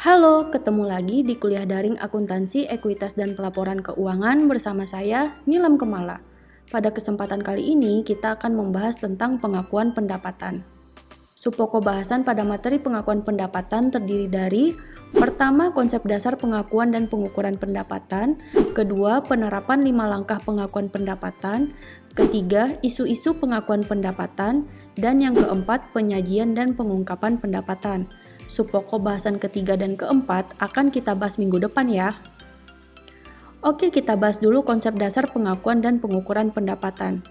Halo, ketemu lagi di kuliah daring akuntansi, ekuitas, dan pelaporan keuangan bersama saya, Nilam Kemala. Pada kesempatan kali ini, kita akan membahas tentang pengakuan pendapatan. Subpokok bahasan pada materi pengakuan pendapatan terdiri dari pertama, konsep dasar pengakuan dan pengukuran pendapatan, kedua, penerapan 5 langkah pengakuan pendapatan, ketiga, isu-isu pengakuan pendapatan, dan yang keempat, penyajian dan pengungkapan pendapatan. Subpokok bahasan ketiga dan keempat akan kita bahas minggu depan ya. Oke, kita bahas dulu konsep dasar pengakuan dan pengukuran pendapatan.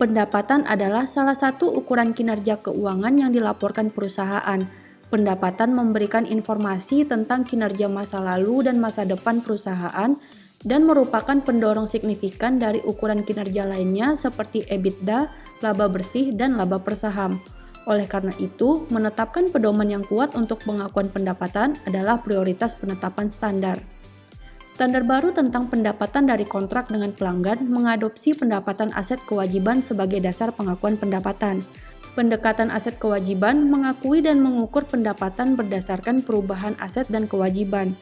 Pendapatan adalah salah satu ukuran kinerja keuangan yang dilaporkan perusahaan. Pendapatan memberikan informasi tentang kinerja masa lalu dan masa depan perusahaan dan merupakan pendorong signifikan dari ukuran kinerja lainnya seperti EBITDA, laba bersih, dan laba per saham. Oleh karena itu, menetapkan pedoman yang kuat untuk pengakuan pendapatan adalah prioritas penetapan standar. Standar baru tentang pendapatan dari kontrak dengan pelanggan mengadopsi pendapatan aset kewajiban sebagai dasar pengakuan pendapatan. Pendekatan aset kewajiban mengakui dan mengukur pendapatan berdasarkan perubahan aset dan kewajiban.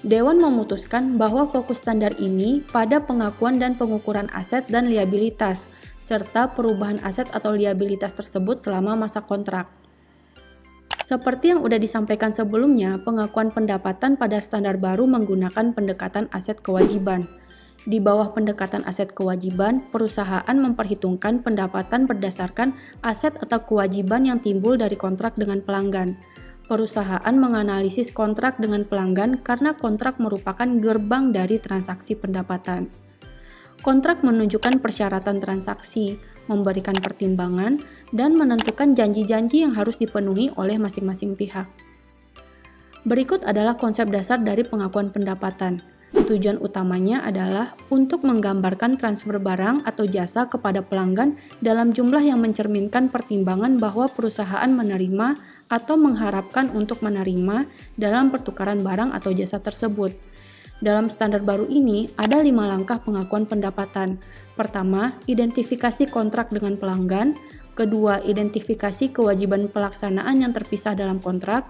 Dewan memutuskan bahwa fokus standar ini pada pengakuan dan pengukuran aset dan liabilitas, serta perubahan aset atau liabilitas tersebut selama masa kontrak. Seperti yang sudah disampaikan sebelumnya, pengakuan pendapatan pada standar baru menggunakan pendekatan aset kewajiban. Di bawah pendekatan aset kewajiban, perusahaan memperhitungkan pendapatan berdasarkan aset atau kewajiban yang timbul dari kontrak dengan pelanggan. Perusahaan menganalisis kontrak dengan pelanggan karena kontrak merupakan gerbang dari transaksi pendapatan. Kontrak menunjukkan persyaratan transaksi, memberikan pertimbangan, dan menentukan janji-janji yang harus dipenuhi oleh masing-masing pihak. Berikut adalah konsep dasar dari pengakuan pendapatan. Tujuan utamanya adalah untuk menggambarkan transfer barang atau jasa kepada pelanggan dalam jumlah yang mencerminkan pertimbangan bahwa perusahaan menerima atau mengharapkan untuk menerima dalam pertukaran barang atau jasa tersebut. Dalam standar baru ini, ada 5 langkah pengakuan pendapatan. Pertama, identifikasi kontrak dengan pelanggan. Kedua, identifikasi kewajiban pelaksanaan yang terpisah dalam kontrak.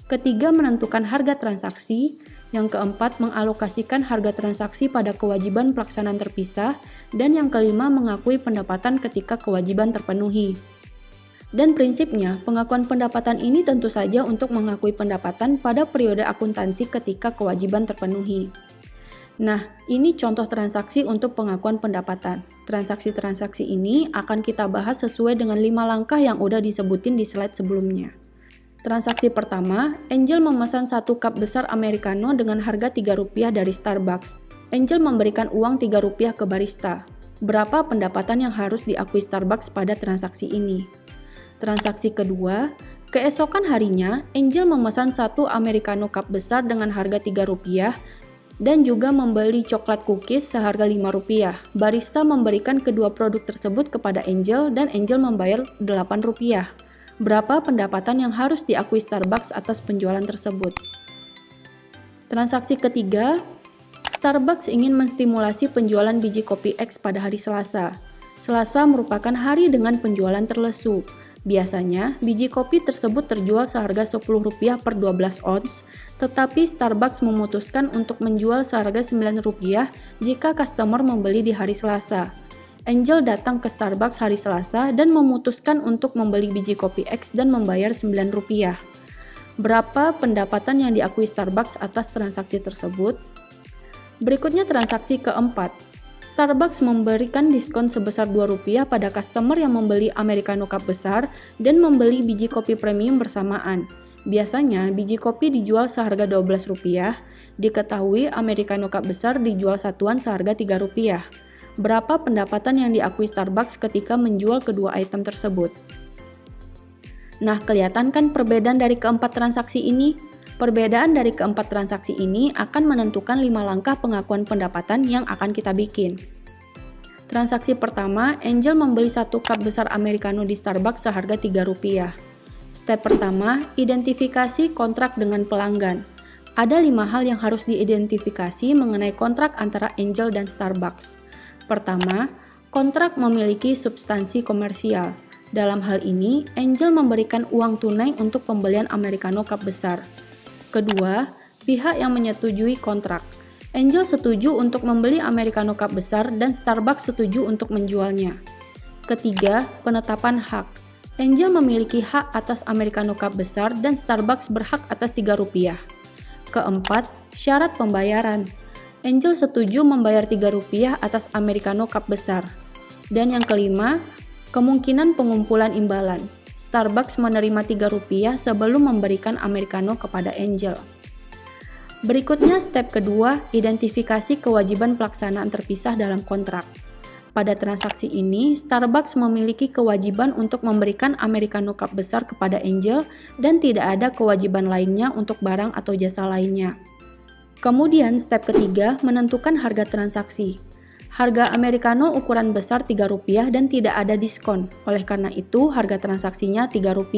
Ketiga, menentukan harga transaksi. Yang keempat, mengalokasikan harga transaksi pada kewajiban pelaksanaan terpisah. Dan yang kelima, mengakui pendapatan ketika kewajiban terpenuhi. Dan prinsipnya, pengakuan pendapatan ini tentu saja untuk mengakui pendapatan pada periode akuntansi ketika kewajiban terpenuhi. Nah, ini contoh transaksi untuk pengakuan pendapatan. Transaksi-transaksi ini akan kita bahas sesuai dengan 5 langkah yang udah disebutin di slide sebelumnya. Transaksi pertama, Angel memesan 1 cup besar Americano dengan harga Rp3 dari Starbucks. Angel memberikan uang Rp3 ke barista. Berapa pendapatan yang harus diakui Starbucks pada transaksi ini? Transaksi kedua, keesokan harinya, Angel memesan 1 Americano cup besar dengan harga Rp3 dan juga membeli coklat cookies seharga Rp5. Barista memberikan kedua produk tersebut kepada Angel dan Angel membayar Rp8. Berapa pendapatan yang harus diakui Starbucks atas penjualan tersebut? Transaksi ketiga, Starbucks ingin menstimulasi penjualan biji kopi X pada hari Selasa. Selasa merupakan hari dengan penjualan terlesu. Biasanya, biji kopi tersebut terjual seharga Rp10 per 12 ons, tetapi Starbucks memutuskan untuk menjual seharga Rp9 jika customer membeli di hari Selasa. Angel datang ke Starbucks hari Selasa dan memutuskan untuk membeli biji kopi X dan membayar Rp9. Berapa pendapatan yang diakui Starbucks atas transaksi tersebut? Berikutnya transaksi keempat. Starbucks memberikan diskon sebesar Rp2 pada customer yang membeli Americano cup besar dan membeli biji kopi premium bersamaan. Biasanya, biji kopi dijual seharga Rp12. Diketahui Americano cup besar dijual satuan seharga Rp3. Berapa pendapatan yang diakui Starbucks ketika menjual kedua item tersebut? Nah, kelihatan kan perbedaan dari keempat transaksi ini? Perbedaan dari keempat transaksi ini akan menentukan 5 langkah pengakuan pendapatan yang akan kita bikin. Transaksi pertama, Angel membeli 1 cup besar Americano di Starbucks seharga Rp3. Step pertama, identifikasi kontrak dengan pelanggan. Ada 5 hal yang harus diidentifikasi mengenai kontrak antara Angel dan Starbucks. Pertama, kontrak memiliki substansi komersial. Dalam hal ini, Angel memberikan uang tunai untuk pembelian Americano cup besar. Kedua, Pihak yang menyetujui kontrak. Angel setuju untuk membeli Americano Cup besar dan Starbucks setuju untuk menjualnya. Ketiga, penetapan hak. Angel memiliki hak atas Americano Cup besar dan Starbucks berhak atas Rp3. Keempat, syarat pembayaran. Angel setuju membayar Rp3 atas Americano Cup besar. Dan yang kelima, kemungkinan pengumpulan imbalan. Starbucks menerima Rp3 sebelum memberikan Americano kepada Angel. Berikutnya step kedua, identifikasi kewajiban pelaksanaan terpisah dalam kontrak. Pada transaksi ini, Starbucks memiliki kewajiban untuk memberikan Americano Cup besar kepada Angel dan tidak ada kewajiban lainnya untuk barang atau jasa lainnya. Kemudian step ketiga, menentukan harga transaksi. Harga Americano ukuran besar Rp3 dan tidak ada diskon, oleh karena itu harga transaksinya Rp3.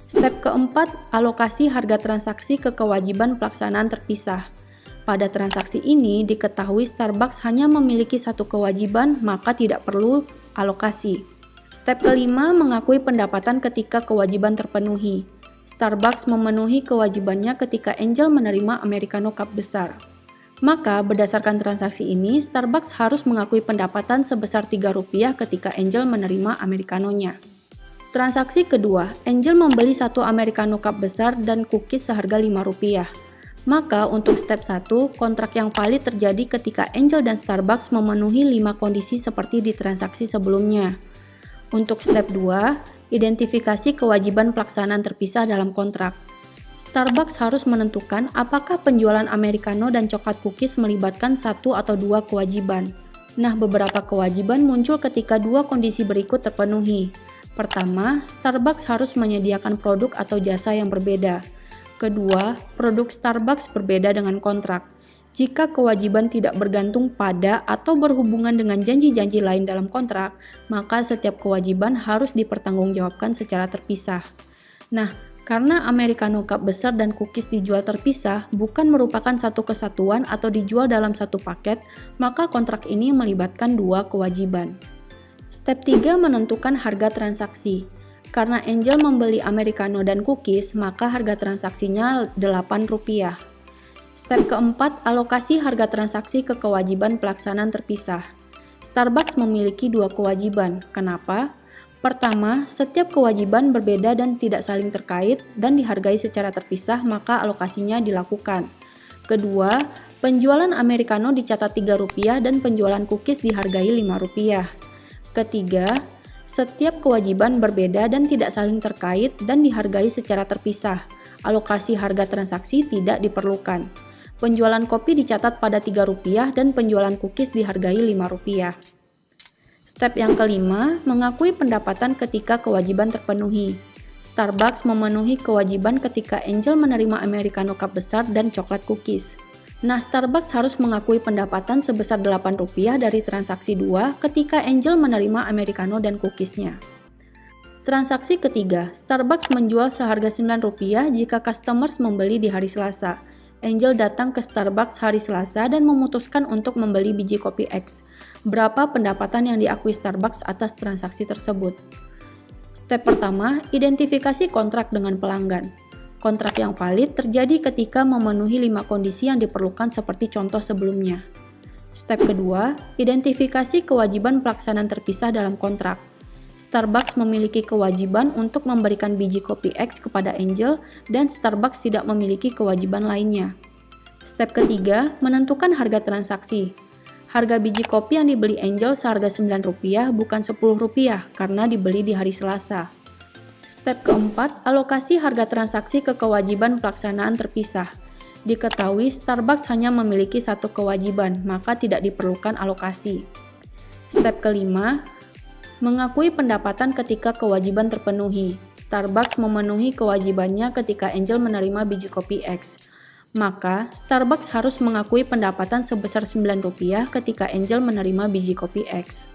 Step keempat, alokasi harga transaksi ke kewajiban pelaksanaan terpisah. Pada transaksi ini diketahui Starbucks hanya memiliki satu kewajiban, maka tidak perlu alokasi. Step kelima, mengakui pendapatan ketika kewajiban terpenuhi. Starbucks memenuhi kewajibannya ketika Angel menerima Americano Cup besar. Maka berdasarkan transaksi ini, Starbucks harus mengakui pendapatan sebesar Rp3 ketika Angel menerima Americanonya. Transaksi kedua, Angel membeli satu Americano Cup besar dan cookies seharga Rp5. Maka untuk step 1, kontrak yang valid terjadi ketika Angel dan Starbucks memenuhi 5 kondisi seperti di transaksi sebelumnya. Untuk step 2, identifikasi kewajiban pelaksanaan terpisah dalam kontrak. Starbucks harus menentukan apakah penjualan Americano dan coklat cookies melibatkan satu atau dua kewajiban. Nah, beberapa kewajiban muncul ketika dua kondisi berikut terpenuhi. Pertama, Starbucks harus menyediakan produk atau jasa yang berbeda. Kedua, produk Starbucks berbeda dengan kontrak. Jika kewajiban tidak bergantung pada atau berhubungan dengan janji-janji lain dalam kontrak, maka setiap kewajiban harus dipertanggungjawabkan secara terpisah. Nah, karena Americano Cup besar dan cookies dijual terpisah, bukan merupakan satu kesatuan atau dijual dalam satu paket, maka kontrak ini melibatkan dua kewajiban. Step 3, menentukan harga transaksi. Karena Angel membeli Americano dan cookies, maka harga transaksinya Rp8. Step keempat, alokasi harga transaksi ke kewajiban pelaksanaan terpisah. Starbucks memiliki dua kewajiban. Kenapa? Pertama, setiap kewajiban berbeda dan tidak saling terkait dan dihargai secara terpisah, maka alokasinya dilakukan. Kedua, penjualan Americano dicatat Rp3 dan penjualan cookies dihargai Rp5. Ketiga, setiap kewajiban berbeda dan tidak saling terkait dan dihargai secara terpisah. Alokasi harga transaksi tidak diperlukan. Penjualan kopi dicatat pada Rp3 dan penjualan cookies dihargai Rp5. Step yang kelima, mengakui pendapatan ketika kewajiban terpenuhi. Starbucks memenuhi kewajiban ketika Angel menerima Americano Cup besar dan coklat cookies. Nah, Starbucks harus mengakui pendapatan sebesar Rp8 dari transaksi 2 ketika Angel menerima Americano dan cookiesnya. Transaksi ketiga, Starbucks menjual seharga Rp9 jika customers membeli di hari Selasa. Angel datang ke Starbucks hari Selasa dan memutuskan untuk membeli biji kopi X. Berapa pendapatan yang diakui Starbucks atas transaksi tersebut? Step pertama, identifikasi kontrak dengan pelanggan. Kontrak yang valid terjadi ketika memenuhi 5 kondisi yang diperlukan seperti contoh sebelumnya. Step kedua, identifikasi kewajiban pelaksanaan terpisah dalam kontrak. Starbucks memiliki kewajiban untuk memberikan biji kopi X kepada Angel dan Starbucks tidak memiliki kewajiban lainnya. Step ketiga, menentukan harga transaksi. Harga biji kopi yang dibeli Angel seharga Rp9 bukan Rp10 karena dibeli di hari Selasa. Step keempat, alokasi harga transaksi ke kewajiban pelaksanaan terpisah. Diketahui Starbucks hanya memiliki satu kewajiban, maka tidak diperlukan alokasi. Step kelima, mengakui pendapatan ketika kewajiban terpenuhi. Starbucks memenuhi kewajibannya ketika Angel menerima biji kopi X. Maka, Starbucks harus mengakui pendapatan sebesar Rp9 ketika Angel menerima biji kopi X.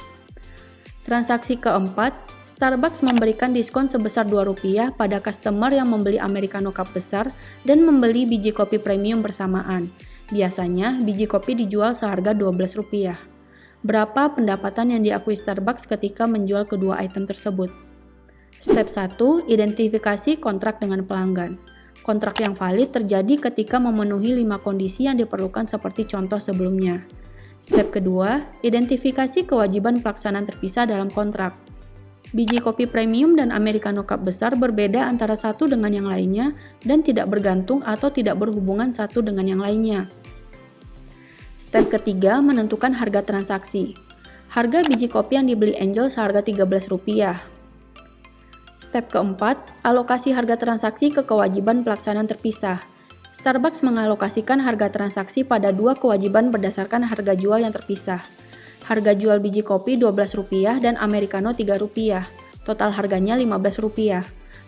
Transaksi keempat, Starbucks memberikan diskon sebesar Rp2 pada customer yang membeli Americano Cup besar dan membeli biji kopi premium bersamaan. Biasanya, biji kopi dijual seharga Rp12. Berapa pendapatan yang diakui Starbucks ketika menjual kedua item tersebut? Step 1, identifikasi kontrak dengan pelanggan. Kontrak yang valid terjadi ketika memenuhi 5 kondisi yang diperlukan seperti contoh sebelumnya. Step kedua, identifikasi kewajiban pelaksanaan terpisah dalam kontrak. Biji kopi premium dan Americano cup besar berbeda antara satu dengan yang lainnya dan tidak bergantung atau tidak berhubungan satu dengan yang lainnya. Step ketiga, menentukan harga transaksi. Harga biji kopi yang dibeli Angel seharga Rp13. Step keempat, alokasi harga transaksi ke kewajiban pelaksanaan terpisah. Starbucks mengalokasikan harga transaksi pada 2 kewajiban berdasarkan harga jual yang terpisah. Harga jual biji kopi Rp12 dan Americano Rp3. Total harganya Rp15.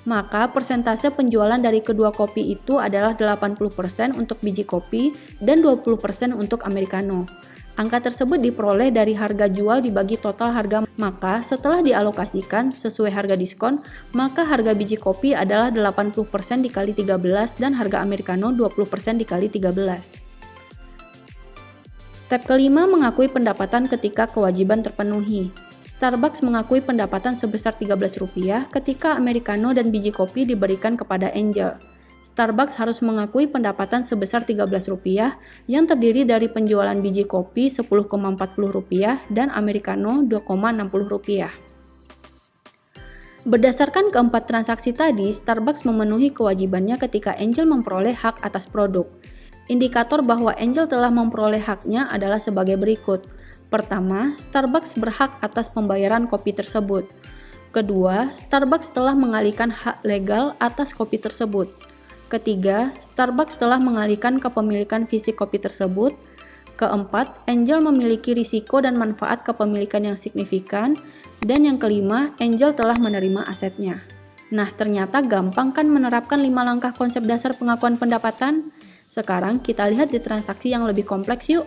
Maka persentase penjualan dari kedua kopi itu adalah 80% untuk biji kopi dan 20% untuk Americano. Angka tersebut diperoleh dari harga jual dibagi total harga, maka setelah dialokasikan sesuai harga diskon, maka harga biji kopi adalah 80% dikali 13 dan harga Americano 20% dikali 13. Step kelima, mengakui pendapatan ketika kewajiban terpenuhi. Starbucks mengakui pendapatan sebesar Rp13 ketika Americano dan biji kopi diberikan kepada Angel. Starbucks harus mengakui pendapatan sebesar Rp13 yang terdiri dari penjualan biji kopi Rp10,40 dan Americano Rp2,60. Berdasarkan keempat transaksi tadi, Starbucks memenuhi kewajibannya ketika Angel memperoleh hak atas produk. Indikator bahwa Angel telah memperoleh haknya adalah sebagai berikut. Pertama, Starbucks berhak atas pembayaran kopi tersebut. Kedua, Starbucks telah mengalihkan hak legal atas kopi tersebut. Ketiga, Starbucks telah mengalihkan kepemilikan fisik kopi tersebut. Keempat, Angel memiliki risiko dan manfaat kepemilikan yang signifikan. Dan yang kelima, Angel telah menerima asetnya. Nah, ternyata gampang kan menerapkan 5 langkah konsep dasar pengakuan pendapatan? Sekarang kita lihat di transaksi yang lebih kompleks yuk.